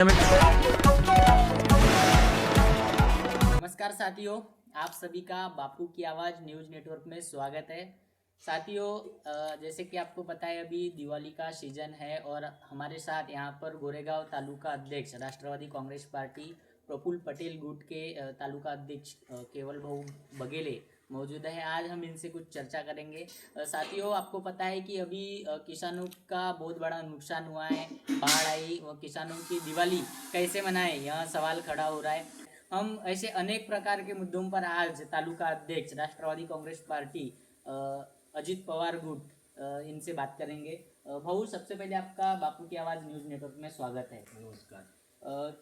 नमस्कार साथियों, आप सभी का बापू की आवाज़ न्यूज़ नेटवर्क में स्वागत है। साथियों, जैसे कि आपको पता है अभी दिवाली का सीजन है और हमारे साथ यहाँ पर गोरेगांव तालुका अध्यक्ष राष्ट्रवादी कांग्रेस पार्टी प्रफुल्ल पटेल गुट के तालुका अध्यक्ष केवल भाऊ बघेले मौजूद है। आज हम इनसे कुछ चर्चा करेंगे। साथियों, आपको पता है कि अभी किसानों का बहुत बड़ा नुकसान हुआ है, बाढ़ आई और किसानों की दिवाली कैसे मनाएं, यह सवाल खड़ा हो रहा है। हम ऐसे अनेक प्रकार के मुद्दों पर आज तालुका अध्यक्ष राष्ट्रवादी कांग्रेस पार्टी अजित पवार गुट इनसे बात करेंगे। भाऊ, सबसे पहले आपका बापू की आवाज़ न्यूज़ नेटवर्क में स्वागत है। नमस्कार।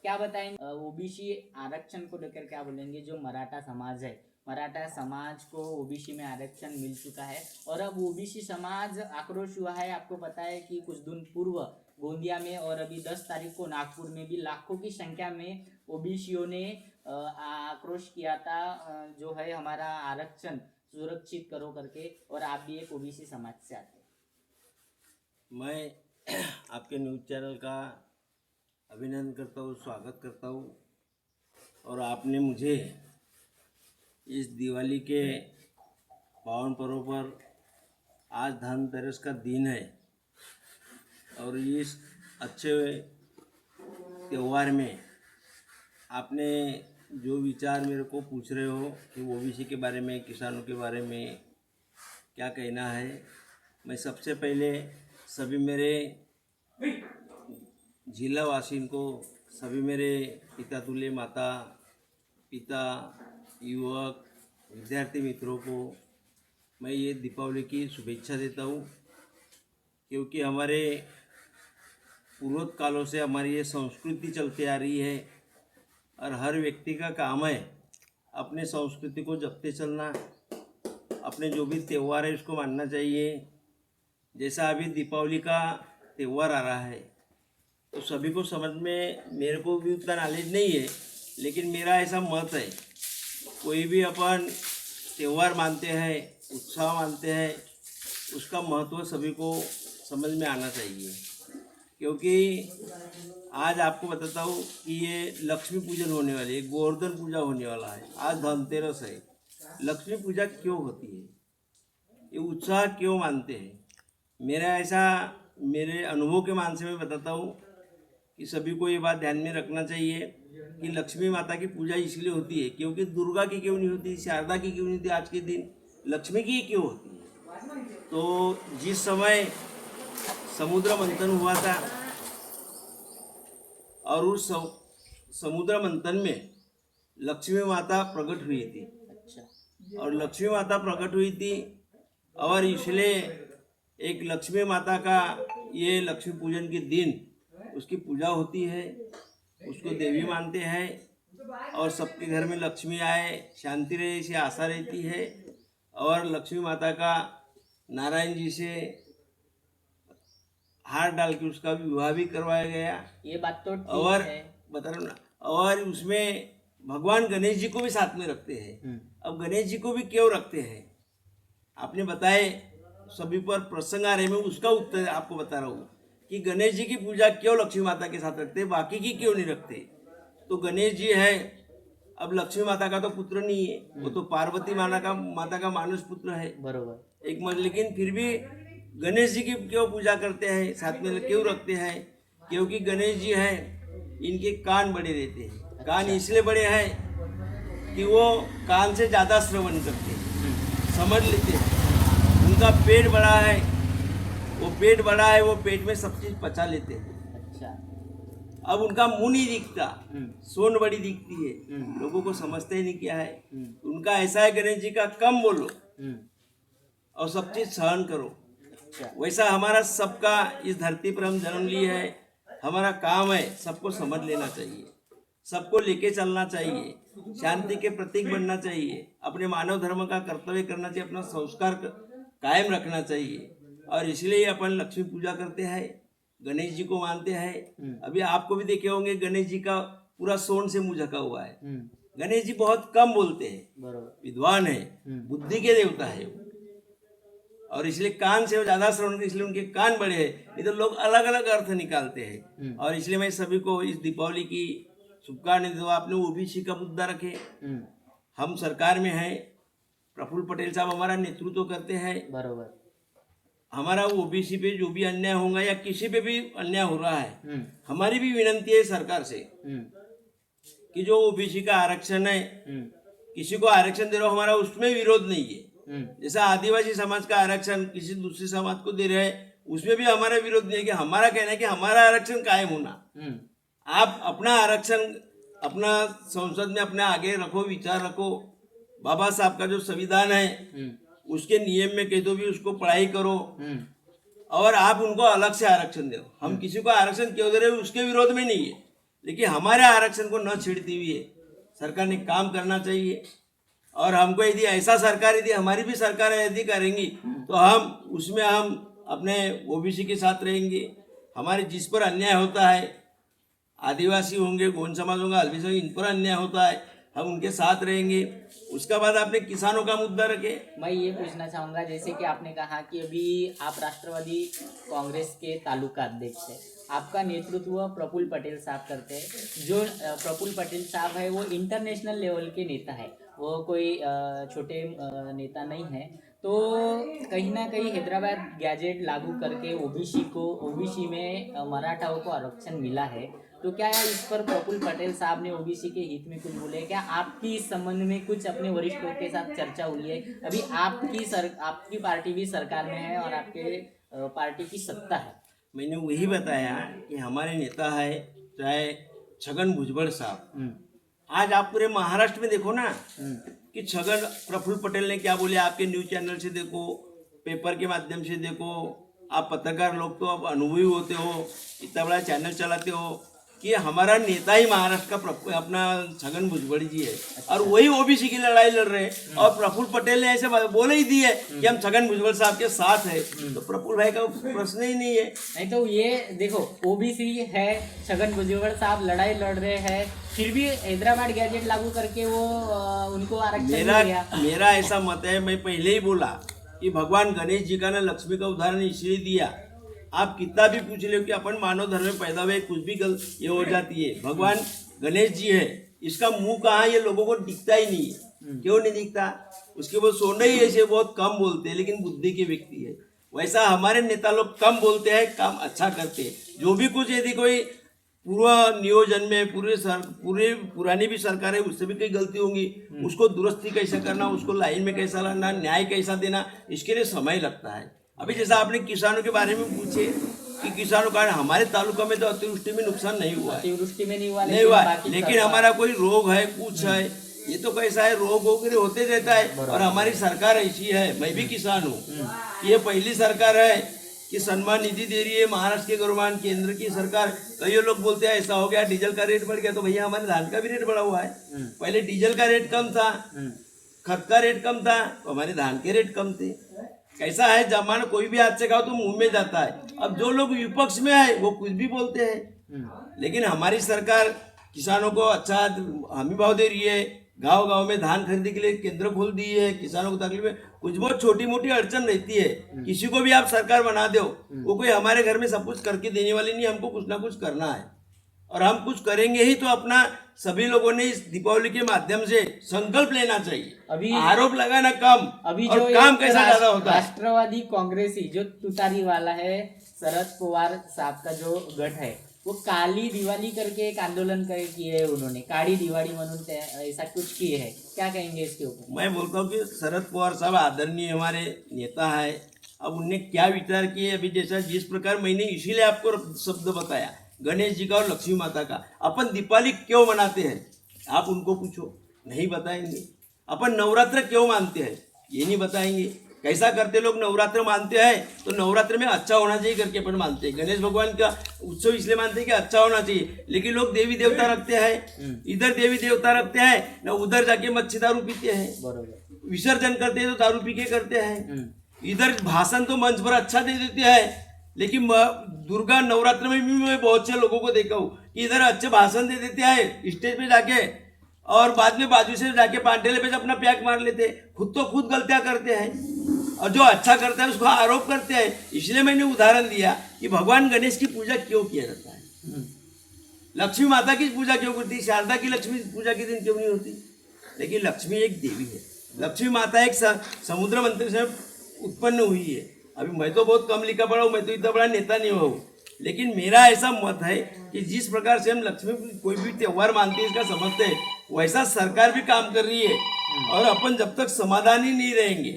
क्या बताएंगे ओबीसी आरक्षण को लेकर, क्या बोलेंगे? जो मराठा समाज है, मराठा समाज को ओबीसी में आरक्षण मिल चुका है और अब ओबीसी समाज आक्रोश हुआ है। आपको पता है कि कुछ दिन पूर्व गोंदिया में और अभी 10 तारीख को नागपुर में भी लाखों की संख्या में ओबीसीओ ने आक्रोश किया था, जो है हमारा आरक्षण सुरक्षित करो करके। और आप भी एक ओबीसी समाज से आते हैं। मैं आपके न्यूज़ चैनल का अभिनंदन करता हूँ, स्वागत करता हूँ। और आपने मुझे इस दिवाली के पावन पर्व पर, आज धनतेरस का दिन है और इस अच्छे त्यौहार में आपने जो विचार मेरे को पूछ रहे हो कि ओबीसी के बारे में, किसानों के बारे में क्या कहना है। मैं सबसे पहले सभी मेरे जिला वासियों को, सभी मेरे पिता तुल्य माता पिता, युवक, विद्यार्थी मित्रों को मैं ये दीपावली की शुभेच्छा देता हूँ, क्योंकि हमारे पूर्वोत्तर कालों से हमारी ये संस्कृति चलती आ रही है और हर व्यक्ति का काम है अपने संस्कृति को जपते चलना, अपने जो भी त्यौहार है उसको मानना चाहिए। जैसा अभी दीपावली का त्यौहार आ रहा है तो सभी को समझ में, मेरे को भी उतना नॉलेज नहीं है, लेकिन मेरा ऐसा मत है, कोई भी अपन त्यौहार मानते हैं, उत्साह मानते हैं, उसका महत्व सभी को समझ में आना चाहिए। क्योंकि आज आपको बताता हूँ कि ये लक्ष्मी पूजन होने वाली है, गोवर्धन पूजा होने वाला है, आज धनतेरस है। लक्ष्मी पूजा क्यों होती है, ये उत्साह क्यों मानते हैं? मेरा ऐसा, मेरे अनुभव के मान से मैं बताता हूँ कि सभी को ये बात ध्यान में रखना चाहिए कि लक्ष्मी माता की पूजा इसलिए होती है, क्योंकि दुर्गा की क्यों नहीं होती, शारदा की क्यों नहीं होती, आज के दिन लक्ष्मी की क्यों होती है? तो जिस समय समुद्र मंथन हुआ था और उस समुद्र मंथन में लक्ष्मी माता प्रकट हुई थी। अच्छा। और लक्ष्मी माता प्रकट हुई थी और इसलिए एक लक्ष्मी माता का ये लक्ष्मी पूजन के दिन उसकी पूजा होती है, उसको देवी मानते हैं और सबके घर में लक्ष्मी आए, शांति रहे, इसे आशा रहती है। और लक्ष्मी माता का नारायण जी से हार डाल के उसका विवाह भी करवाया गया। ये बात तो ठीक और है। बता रहा हूँ ना, और उसमें भगवान गणेश जी को भी साथ में रखते हैं। अब गणेश जी को भी क्यों रखते हैं, आपने बताए, सभी पर प्रसंग आ रहे, मैं उसका उत्तर आपको बता रहा हूँ कि गणेश जी की पूजा क्यों लक्ष्मी माता के साथ रखते हैं, बाकी की क्यों नहीं रखते। तो गणेश जी है, अब लक्ष्मी माता का तो पुत्र नहीं है, वो तो पार्वती माता का मानस पुत्र है, बरोबर। एक मत। लेकिन फिर भी गणेश जी की क्यों पूजा करते हैं, साथ में क्यों रखते हैं? क्योंकि गणेश जी हैं, इनके कान बड़े रहते हैं। कान इसलिए बड़े हैं कि वो कान से ज़्यादा श्रवण करते हैं, समझ लेते हैं। उनका पेट बड़ा है, वो पेट बड़ा है, वो पेट में सब चीज़ पचा लेते हैं। अच्छा। अब उनका मुंह नहीं दिखता, सोन बड़ी दिखती है, लोगों को समझते ही नहीं क्या है। उनका ऐसा है, गणेश जी का कम बोलो और सब चीज़ सहन करो। वैसा हमारा सबका इस धरती पर हम जन्म लिए हैं, हमारा काम है सबको समझ लेना चाहिए, सबको लेके चलना चाहिए, शांति के प्रतीक बनना चाहिए, अपने मानव धर्म का कर्तव्य करना चाहिए, अपना संस्कार कायम रखना चाहिए। और इसलिए अपन लक्ष्मी पूजा करते हैं, गणेश जी को मानते हैं। अभी आपको भी देखे होंगे, गणेश जी का पूरा सोन से मुंह ढका हुआ है। गणेश जी बहुत कम बोलते हैं, विद्वान है, बुद्धि के देवता है। और इसलिए कान से वो ज़्यादा श्रवण करते, इसलिए उनके कान बड़े हैं, नहीं तो लोग अलग अलग अर्थ निकालते हैं। और इसलिए मैं सभी को इस दीपावली की शुभकामनाएं देता हूँ। आपने ओबीसी का मुद्दा रखे, हम सरकार में हैं, प्रफुल्ल पटेल साहब हमारा नेतृत्व करते हैं, बरोबर। हमारा ओबीसी पे जो भी अन्याय होगा या किसी पे भी अन्याय हो रहा है, हमारी भी विनंती है सरकार से कि जो ओबीसी का आरक्षण है, किसी को आरक्षण दे रहा हो, हमारा उसमें विरोध नहीं है। जैसा आदिवासी समाज का आरक्षण किसी दूसरे समाज को दे रहे हैं, उसमें भी हमारा विरोध नहीं है। कि हमारा कहना है कि हमारा आरक्षण कायम होना, आप अपना आरक्षण अपना संसद में अपने आगे रखो, विचार रखो। बाबा साहब का जो संविधान है उसके नियम में कह दो भी, उसको पढ़ाई करो और आप उनको अलग से आरक्षण दो। हम किसी को आरक्षण क्यों दे रहे हैं उसके विरोध में नहीं है, लेकिन हमारे आरक्षण को न छेड़ती हुई सरकार ने काम करना चाहिए। और हमको यदि ऐसा सरकार, यदि हमारी भी सरकार यदि करेंगी तो हम उसमें हम अपने ओबीसी के साथ रहेंगे। हमारे जिस पर अन्याय होता है, आदिवासी होंगे, गोंड समाज होगा, हल्बी समाज, इन पर अन्याय होता है, हम उनके साथ रहेंगे। उसके बाद आपने किसानों का मुद्दा रखे। मैं ये पूछना चाहूँगा, जैसे कि आपने कहा कि अभी आप राष्ट्रवादी कांग्रेस के तालुका अध्यक्ष हैं, आपका नेतृत्व प्रफुल्ल पटेल साहब करते हैं। जो प्रफुल्ल पटेल साहब है वो इंटरनेशनल लेवल के नेता है, वो कोई छोटे नेता नहीं है। तो कहीं ना कहीं हैदराबाद गैजेट लागू करके ओबीसी में मराठाओं को आरक्षण मिला है। तो क्या इस पर प्रफुल्ल पटेल साहब ने ओबीसी के हित में कुछ बोले? क्या आपकी इस संबंध में कुछ अपने वरिष्ठों के साथ चर्चा हुई है? अभी आपकी पार्टी भी सरकार में है और आपके पार्टी की सत्ता है। मैंने वही बताया कि हमारे नेता है चाहे छगन भुजबल साहब, आज आप पूरे महाराष्ट्र में देखो ना कि छगन प्रफुल्ल पटेल ने क्या बोले, आपके न्यूज चैनल से देखो, पेपर के माध्यम से देखो, आप पत्रकार लोग तो अब अनुभवी होते हो, इतना बड़ा चैनल चलाते हो, कि हमारा नेता ही महाराष्ट्र का अपना छगन भुजबल जी है। और वही ओबीसी की लड़ाई लड़ रहे हैं। और प्रफुल्ल पटेल ने ऐसे बोले ही दी है कि हम छगन भुजबल साहब के साथ है, तो प्रफुल्ल भाई का प्रश्न ही नहीं है। नहीं तो ये देखो, ओबीसी है, छगन भुजबल साहब लड़ाई लड़ रहे हैं, फिर भी हैदराबाद गैजेट लागू करके वो उनको आरक्षण मिल गया। मेरा ऐसा मत है, मैं पहले ही बोला कि भगवान गणेश जी का ना लक्ष्मी का उदाहरण इसलिए दिया। आप कितना भी पूछ लो कि अपन मानव धर्म में पैदा हुए, कुछ भी गलत ये हो जाती है। भगवान गणेश जी है, इसका मुंह कहाँ, ये लोगों को दिखता ही नहीं है। क्यों नहीं दिखता? उसके वो सोने ही ऐसे बहुत कम बोलते हैं, लेकिन बुद्धि के व्यक्ति है। वैसा हमारे नेता लोग कम बोलते हैं, काम अच्छा करते हैं। जो भी कुछ यदि कोई पूर्व नियोजन में पूरे पुरानी भी सरकार है, उससे भी कई गलती होंगी, उसको दुरुस्ती कैसे करना, उसको लाइन में कैसा लाना, न्याय कैसा देना, इसके लिए समय लगता है। अभी जैसा आपने किसानों के बारे में पूछे कि किसानों का हमारे तालुका में तो अतिवृष्टि में नुकसान नहीं हुआ, अतिवृष्टि में नहीं हुआ, लेकिन हमारा कोई रोग है, कुछ है, ये तो कैसा है, रोग वगैरह होते रहता है। और हमारी सरकार ऐसी है, मैं भी किसान हूँ, ये पहली सरकार है कि सम्मान निधि दे रही है महाराष्ट्र के गवर्नमेंट, केंद्र की सरकार। कई लोग बोलते हैं ऐसा हो गया, डीजल का रेट बढ़ गया, तो भैया हमारे धान का भी रेट बढ़ा हुआ है। पहले डीजल का रेट कम था, खत का रेट कम था, तो हमारे धान के रेट कम थे। कैसा है जमाना, कोई भी हाथ से खाओ तो मुंह में जाता है। अब जो लोग विपक्ष में है वो कुछ भी बोलते हैं, लेकिन हमारी सरकार किसानों को अच्छा हमी भाव दे रही है, गांव गांव में धान खरीदने के लिए केंद्र खोल दी है। किसानों को तकलीफ में कुछ बहुत छोटी मोटी अड़चन रहती है, किसी को भी आप सरकार बना दो, वो कोई हमारे घर में सब कुछ करके देने वाली नहीं, हमको कुछ ना कुछ करना है और हम कुछ करेंगे ही। तो अपना सभी लोगों ने इस दीपावली के माध्यम से संकल्प लेना चाहिए। अभी आरोप लगाना कम, अभी और जो काम कैसा ज्यादा होता है। राष्ट्रवादी कांग्रेसी जो तुतारी वाला है, शरद पवार साहब का जो गठ है, वो काली दिवाली करके एक आंदोलन किए है उन्होंने, काली दिवाली म्हणून ऐसा कुछ किए है। क्या कहेंगे इसके ऊपर? मैं बोलता हूँ कि शरद पवार साहब आदरणीय हमारे नेता है। अब उनने क्या विचार किए, अभी जैसा जिस प्रकार मैंने इसीलिए आपको शब्द बताया गणेश जी का और लक्ष्मी माता का, अपन दीपावली क्यों मनाते हैं आप उनको पूछो, नहीं बताएंगे। अपन नवरात्र क्यों मानते हैं, ये नहीं बताएंगे। कैसा करते लोग नवरात्र मानते हैं, तो नवरात्र में अच्छा होना चाहिए करके अपन मानते हैं। गणेश भगवान का उत्सव इसलिए मानते हैं कि अच्छा होना चाहिए, लेकिन लोग देवी देवता रखते हैं, इधर देवी देवता रखते हैं ना, उधर जाके मच्छी दारू पीते हैं, बरोबर। विसर्जन करते हैं तो दारू पी के करते हैं। इधर भाषण तो मंच पर अच्छा दे देते हैं, लेकिन दुर्गा नवरात्र में भी मैं बहुत से लोगों को देखा हूँ कि इधर अच्छे भाषण दे देते हैं स्टेज पे जाके, और बाद में बाजू से जाके पांटेले पे अपना पैक मार लेते हैं, खुद तो खुद गलतियां करते हैं। और जो अच्छा करता है उसको आरोप करते हैं। इसलिए मैंने उदाहरण दिया कि भगवान गणेश की पूजा क्यों किया जाता है, हम्म, लक्ष्मी माता की पूजा क्यों करती है, शारदा की लक्ष्मी पूजा के दिन क्यों नहीं होती। लेकिन लक्ष्मी एक देवी है, लक्ष्मी माता एक समुद्र मंथन से उत्पन्न हुई है। अभी मैं तो बहुत कम लिखा पढ़ा हूँ, मैं तो इतना बड़ा नेता नहीं हुआ हूँ, लेकिन मेरा ऐसा मत है कि जिस प्रकार से हम लक्ष्मी कोई भी त्योहार मानते हैं, इसका समझते हैं, वैसा सरकार भी काम कर रही है। और अपन जब तक समाधानी नहीं रहेंगे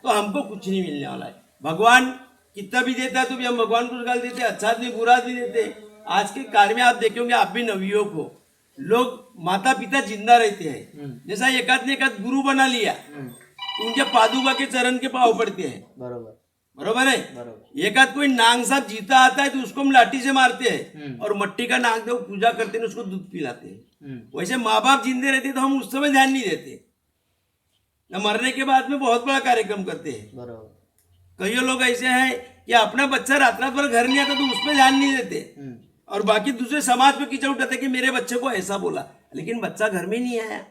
तो हमको कुछ नहीं मिलने वाला है। भगवान कितना भी देता है तो भी हम भगवान को गाल देते हैं, अच्छा आदमी बुरा आदमी देते हैं। आज के कार्य में आप देखेंगे, आप भी नवयुवक हो, लोग माता पिता जिंदा रहते हैं, जैसा एकाध ने एकाध गुरु बना लिया तो उनके पादुका के चरण के पाँव पड़ते हैं। बरोबर बरोबर है। बरोबर। एकाध कोई नांग साहब जीता आता है तो उसको हम लाठी से मारते हैं और मट्टी का नांग दे पूजा करते हैं, उसको दूध पिलाते हैं। वैसे माँ बाप जिंदे रहते तो हम उस समय ध्यान नहीं देते, न मरने के बाद में बहुत बड़ा कार्यक्रम करते हैं। बरोबर। कई लोग ऐसे हैं कि अपना बच्चा रात रात भर घर नहीं आता तो उस पर ध्यान नहीं देते और बाकी दूसरे समाज पे कीचड़ उठाते कि मेरे बच्चे को ऐसा बोला, लेकिन बच्चा घर में नहीं आया।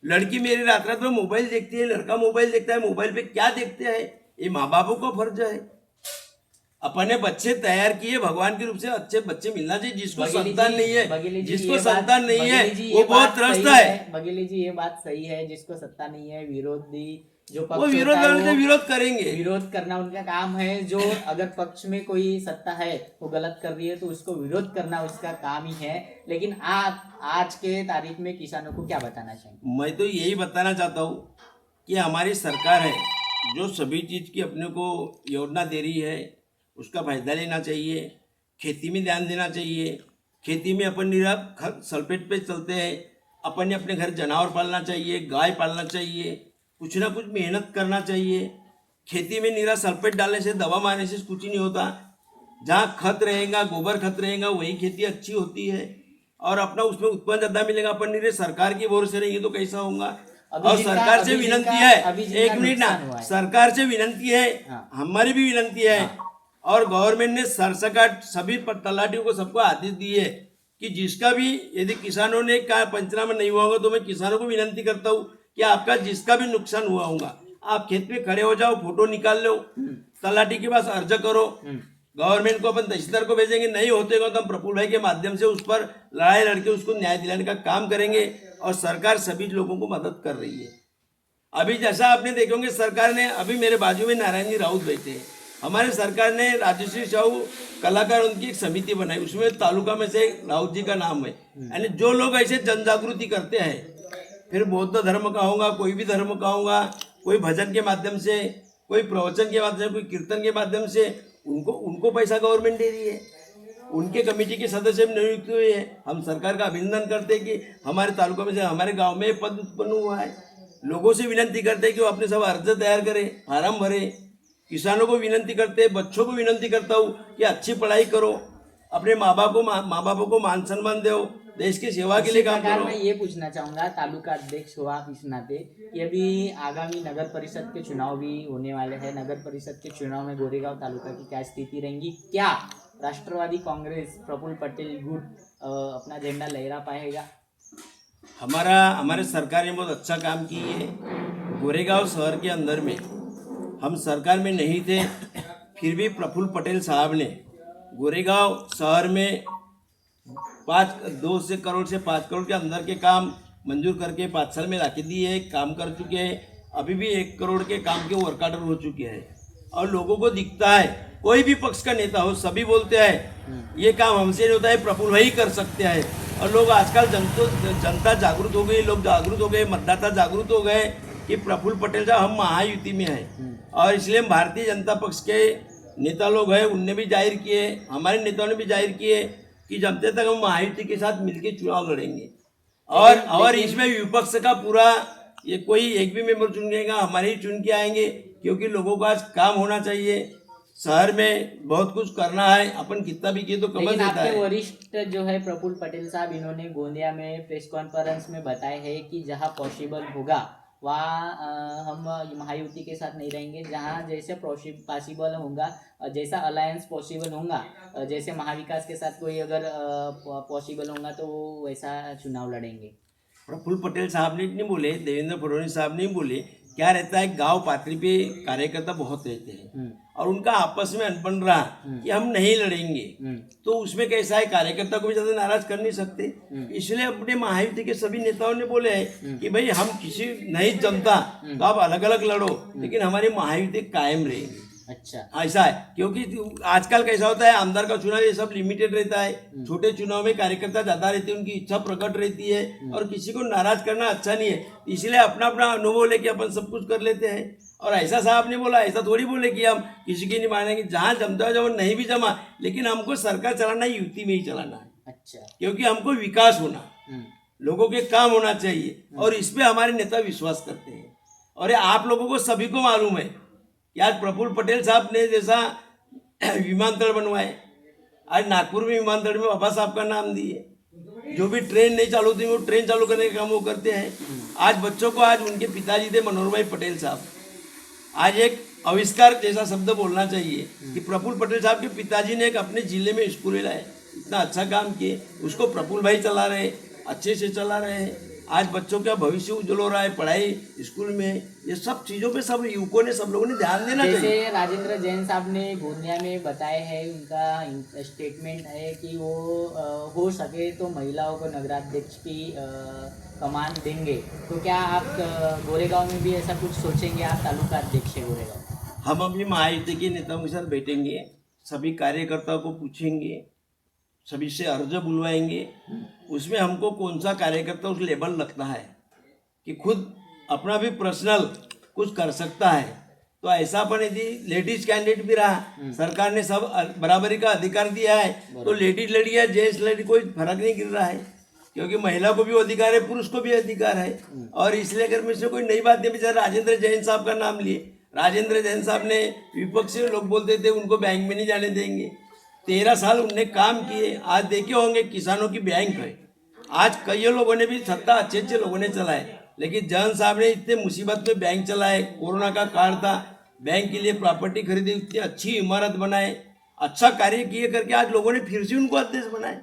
लड़की मेरी रात रात भर मोबाइल देखती है, लड़का मोबाइल देखता है, मोबाइल पे क्या देखते हैं, ये माँ बापों का फर्ज है। अपने बच्चे तैयार किए भगवान के रूप से, अच्छे बच्चे मिलना चाहिए। जिसको संतान नहीं है, जिसको संतान नहीं है वो बहुत त्रस्त है। बघेली जी ये बात सही है, जिसको सत्ता नहीं है, विरोधी जो वो पक्ष विरोध होता है, करने से वो विरोध करेंगे। विरोध करना उनका काम है। जो अगर पक्ष में कोई सत्ता है वो गलत कर रही है तो उसको विरोध करना उसका काम ही है। लेकिन आप आज के तारीख में किसानों को क्या बताना चाहेंगे? मैं तो यही बताना चाहता हूँ कि हमारी सरकार है जो सभी चीज़ की अपने को योजना दे रही है, उसका फायदा लेना चाहिए। खेती में ध्यान देना चाहिए। खेती में अपन निरा सल्फेट पे चलते हैं, अपन ने अपने घर जानवर पालना चाहिए, गाय पालना चाहिए, कुछ ना कुछ मेहनत करना चाहिए। खेती में निरा सल्फेट डालने से, दवा मारने से कुछ ही नहीं होता। जहाँ खत रहेगा, गोबर खत रहेगा, वही खेती अच्छी होती है और अपना उसमें उत्पन्न ज़्यादा मिलेगा। अपन निरे सरकार के भरोसे रहेंगे तो कैसा होगा। और सरकार से विनंती है, एक मिनट ना, सरकार से विनंती है, हमारी भी विनंती है और गवर्नमेंट ने सरसकाट सभी तलाटियों को सबको आदेश दिए कि जिसका भी यदि किसानों ने का पंचनामा नहीं हुआ होगा तो मैं किसानों को विनंती करता हूँ कि आपका जिसका भी नुकसान हुआ होगा आप खेत में खड़े हो जाओ, फोटो निकाल लो, तलाटी के पास अर्ज करो, गवर्नमेंट को अपन तहसीलदार को भेजेंगे, नहीं होते तो हम प्रफुल्ल भाई के माध्यम से उस पर लड़ाई लड़के उसको न्याय दिलाने का काम करेंगे और सरकार सभी लोगों को मदद कर रही है। अभी जैसा आपने देखेंगे सरकार ने, अभी मेरे बाजू में नारायण जी राउत बैठे हैं, हमारे सरकार ने राजश्री साहू कलाकार उनकी एक समिति बनाई, उसमें तालुका में से राउत जी का नाम है। यानी जो लोग ऐसे जन जागृति करते हैं, फिर बौद्ध धर्म का होगा, कोई भी धर्म का होगा, कोई भजन के माध्यम से, कोई प्रवचन के माध्यम से, कोई कीर्तन के माध्यम से, उनको पैसा गवर्नमेंट दे रही है, उनके कमेटी के सदस्य नियुक्त हुए हैं। हम सरकार का अभिनंदन करते हैं कि हमारे तालुका में से, हमारे गांव में पद उत्पन्न हुआ है। लोगों से विनंती करते हैं कि वो अपने सब अर्ज तैयार करें, फार्म भरे। किसानों को विनंती करते हैं, बच्चों को विनंती करता हूँ कि अच्छी पढ़ाई करो, अपने माँ बापों को मान सम्मान दो, देश की सेवा के लिए काम करो। मैं ये पूछना चाहूंगा, तालुका अध्यक्ष हुआ इस नाते कि अभी आगामी नगर परिषद के चुनाव भी होने वाले हैं। नगर परिषद के चुनाव में गोरेगांव तालुका की क्या स्थिति रहेगी? क्या राष्ट्रवादी कांग्रेस प्रफुल्ल पटेल गुट अपना झंडा लहरा पाएगा? हमारे सरकार ने बहुत अच्छा काम की है। गोरेगांव शहर के अंदर में हम सरकार में नहीं थे, फिर भी प्रफुल्ल पटेल साहब ने गोरेगांव शहर में 2 करोड़ से 5 करोड़ के अंदर के काम मंजूर करके 5 साल में रख दिए है, काम कर चुके हैं। अभी भी 1 करोड़ के काम के वर्क ऑर्डर हो चुके हैं और लोगों को दिखता है, कोई भी पक्ष का नेता हो सभी बोलते हैं ये काम हमसे नहीं होता है, प्रफुल्ल भाई कर सकते हैं। और लोग आजकल जनता जागरूक हो गई, लोग जागरूक हो गए, मतदाता जागरूक हो गए कि प्रफुल्ल पटेल साहब हम महायुति में हैं और इसलिए हम भारतीय जनता पक्ष के नेता लोग हैं, उनने भी जाहिर किए, हमारे नेताओं ने भी जाहिर किए कि जब तक हम महायुति के साथ मिलकर चुनाव लड़ेंगे। और इसमें विपक्ष का पूरा ये कोई एक भी मेंबर चुनेगा, हमारे ही चुन के आएंगे, क्योंकि लोगों का आज काम होना चाहिए। शहर में बहुत कुछ करना है, अपन कितना भी किए तो कमल देता है। वरिष्ठ जो है प्रफुल्ल पटेल साहब, इन्होंने गोंदिया में प्रेस कॉन्फ्रेंस में बताया है कि जहां पॉसिबल होगा वहाँ हम महायुति के साथ नहीं रहेंगे, जहाँ जैसे पॉसिबल होगा, जैसा अलायंस पॉसिबल होगा, जैसे महाविकास के साथ कोई अगर पॉसिबल होगा तो वैसा चुनाव लड़ेंगे। प्रफुल्ल पटेल साहब ने नहीं बोले, देवेंद्र फडणवीस साहब नहीं बोले क्या रहता है, गांव पात्री पे कार्यकर्ता बहुत रहते हैं और उनका आपस में अनबन रहा कि हम नहीं लड़ेंगे, तो उसमें कैसा है, कार्यकर्ता को भी ज्यादा नाराज कर नहीं सकते। इसलिए अपने महायुति के सभी नेताओं ने बोले हैं कि भाई हम किसी नहीं जमता तो आप अलग अलग लड़ो, लेकिन हमारी महायुति कायम रहेगी। अच्छा। ऐसा है, क्योंकि आजकल कैसा होता है, आमदार का चुनाव ये सब लिमिटेड रहता है, छोटे चुनाव में कार्यकर्ता ज्यादा रहते हैं, उनकी इच्छा प्रकट रहती है और किसी को नाराज करना अच्छा नहीं है। इसलिए अपना अपना अनुभव लेके अपन सब कुछ कर लेते हैं। और ऐसा साहब ने बोला, ऐसा थोड़ी बोले कि हम किसी की नहीं मानेंगे, जहाँ जमता है जब नहीं भी जमा, लेकिन हमको सरकार चलाना है, युति में ही चलाना है। अच्छा। क्योंकि हमको विकास होना, लोगों के काम होना चाहिए और इस पे हमारे नेता विश्वास करते हैं। और ये आप लोगों को सभी को मालूम है कि आज प्रफुल्ल पटेल साहब ने जैसा विमानतल बनवाए, आज नागपुर में विमानतल में बाबा साहब का नाम दिए, जो भी ट्रेन नहीं चालू थी वो ट्रेन चालू करने का काम वो करते हैं। आज बच्चों को, आज उनके पिताजी थे मनोहर भाई पटेल साहब, आज एक आविष्कार जैसा शब्द बोलना चाहिए कि प्रफुल्ल पटेल साहब के पिताजी ने एक अपने जिले में स्कूल लाए, इतना अच्छा काम किए, उसको प्रफुल्ल भाई चला रहे, अच्छे से चला रहे हैं। आज बच्चों का भविष्य उज्जवल हो रहा है, पढ़ाई स्कूल में, ये सब चीज़ों पे सब युवकों ने, सब लोगों ने ध्यान देना चाहिए। जैसे राजेंद्र जैन साहब ने गोंदिया में बताया है, उनका स्टेटमेंट है कि वो हो सके तो महिलाओं को नगराध्यक्ष की कमान देंगे, तो क्या आप गोरेगांव में भी ऐसा कुछ सोचेंगे? आप तालुका अध्यक्ष है गोरेगांव। हम अभी महायुति के नेताओं के साथ बैठेंगे, सभी कार्यकर्ताओं को पूछेंगे, सभी से अर्ज बुलवाएंगे, उसमें हमको कौन सा कार्यकर्ता उस लेवल लगता है कि खुद अपना भी पर्सनल कुछ कर सकता है, तो ऐसा अपन यदि लेडीज कैंडिडेट भी रहा, सरकार ने सब बराबरी का अधिकार दिया है, तो लेडीज लड़ी है, जेंट्स लड़ी, कोई फर्क नहीं गिर रहा है, क्योंकि महिला को भी अधिकार है, पुरुष को भी अधिकार है। और इसलिए अगर मैं इसमें कोई नई बात नहीं, बेचारा राजेंद्र जैन साहब का नाम लिए, राजेंद्र जैन साहब ने विपक्षी लोग बोलते थे उनको बैंक में नहीं जाने देंगे, 13 साल उनने काम किए। आज देखे होंगे किसानों की बैंक है, आज कई लोगों ने भी सत्ता अच्छे अच्छे लोगों ने चलाए, लेकिन जैन साहब ने इतने मुसीबत में बैंक चलाए, कोरोना का काल था, बैंक के लिए प्रॉपर्टी खरीदी, इतनी अच्छी इमारत बनाए, अच्छा कार्य किए करके आज लोगों ने फिर से उनको अध्यक्ष बनाए,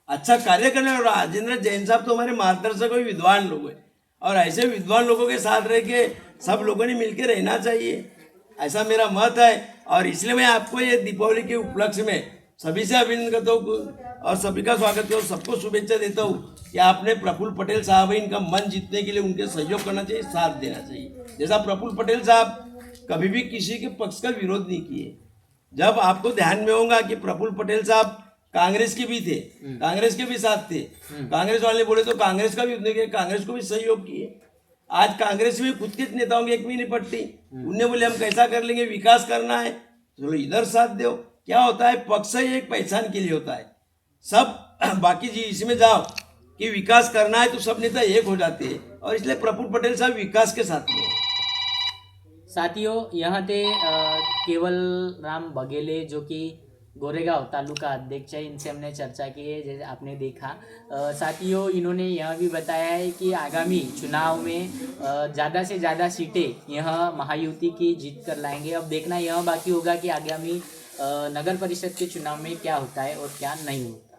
अच्छा कार्य करने। और राजेंद्र जैन साहब तो हमारे मार्गदर्शक और विद्वान लोग हैं, और ऐसे विद्वान लोगों के साथ रह के सब लोगों ने मिलकर रहना चाहिए, ऐसा मेरा मत है। और इसलिए मैं आपको ये दीपावली के उपलक्ष्य में सभी से अभिनंदन करता हूँ और सभी का स्वागत करता हूँ, सबको शुभेच्छा देता हूँ कि आपने प्रफुल्ल पटेल साहब है, इनका मन जीतने के लिए उनके सहयोग करना चाहिए, साथ देना चाहिए। जैसा प्रफुल्ल पटेल साहब कभी भी किसी के पक्ष का विरोध नहीं किए। जब आपको ध्यान में होगा कि प्रफुल्ल पटेल साहब कांग्रेस के भी थे, कांग्रेस के भी साथ थे, कांग्रेस वाले बोले तो कांग्रेस का भी उतने किया, कांग्रेस को भी सहयोग किए। आज कांग्रेस में खुद के नेताओं की एक भी नहीं पड़ती, उन्हें बोले हम कैसा कर लेंगे, विकास करना है, चलो इधर साथ दो। क्या होता है, पक्ष ही एक पहचान के लिए होता है, सब बाकी जी इसमें जाओ कि विकास करना है तो सब नेता एक हो जाते हैं, और इसलिए प्रफुल्ल पटेल साहब विकास के साथ में। साथियों, यहाँ थे केवल राम बघेले जो कि गोरेगांव तालुका अध्यक्ष है, इनसे हमने चर्चा की है, जैसे आपने देखा। साथियों, इन्होंने यह भी बताया है कि आगामी चुनाव में ज़्यादा से ज़्यादा सीटें यह महायुति की जीत कर लाएंगे। अब देखना यह बाकी होगा कि आगामी नगर परिषद के चुनाव में क्या होता है और क्या नहीं होता।